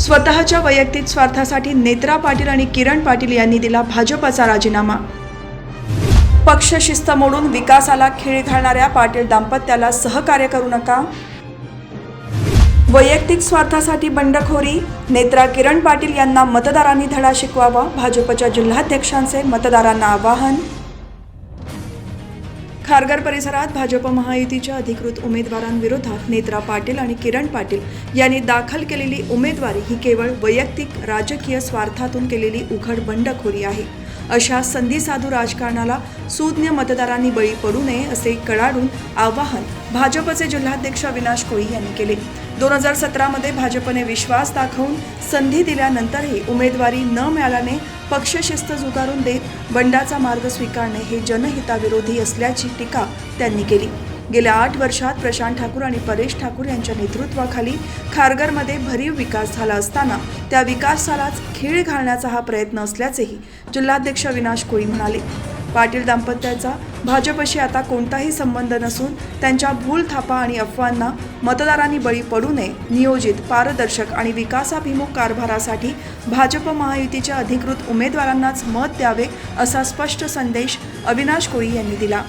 स्वतःच्या वैयक्तिक स्वार्थासाठी नेत्रा पाटील आणि किरण पाटील यांनी दिला भाजपचा राजीनामा। पक्ष शिस्त मोडून विकासाला खीळ घालणाऱ्या पाटील दाम्पत्याला सहकार्य करू नका। वैयक्तिक स्वार्थासाठी बंडखोरी, नेत्रा किरण पाटील यांना मतदारांनी धडा शिकवावा, भाजपच्या जिल्हाध्यक्षांचे मतदारांना आवाहन। खारघर परिसरात भाजप महायुतीच्या अधिकृत उमेदवारांविरोधात नेत्रा पाटील आणि किरण पाटील यांनी दाखल केलेली उमेदवारी ही केवळ वैयक्तिक राजकीय स्वार्थातून केलेली उघड बंडखोरी आहे। अशा संधीसाधू राजकारणाला सुज्ञ मतदारांनी बळी पडू नये असे कडाडून आवाहन भाजपचे जिल्हाध्यक्ष अविनाश कोळी यांनी केले। 2017 मध्ये भाजपने विश्वास दाखवून संधी दिल्यानंतरही उमेदवारी न मिळाल्याने पक्षशिस्त झुगारून देत बंडाचा मार्ग स्वीकारणे हे जनहिताविरोधी असल्याची टीका त्यांनी केली। गेल्या 8 वर्षात प्रशांत ठाकूर आणि परेश ठाकूर यांच्या नेतृत्वाखाली खारघरमध्ये भरीव विकास झाला असताना त्या विकासालाच खीळ घालण्याचा हा प्रयत्न असल्याचेही जिल्हाध्यक्ष अविनाश कोळी म्हणाले। पाटील दाम्पत्याचा भाजपशी आता कोणताही संबंध नसून त्यांच्या भूलथापा आणि अफवांना मतदारांनी बळी पडू नये, नियोजित, पारदर्शक आणि विकासाभिमुख कारभारासाठी भाजप महायुतीच्या अधिकृत उमेदवारांनाच मत द्यावे असा स्पष्ट संदेश अविनाश कोळी यांनी दिला।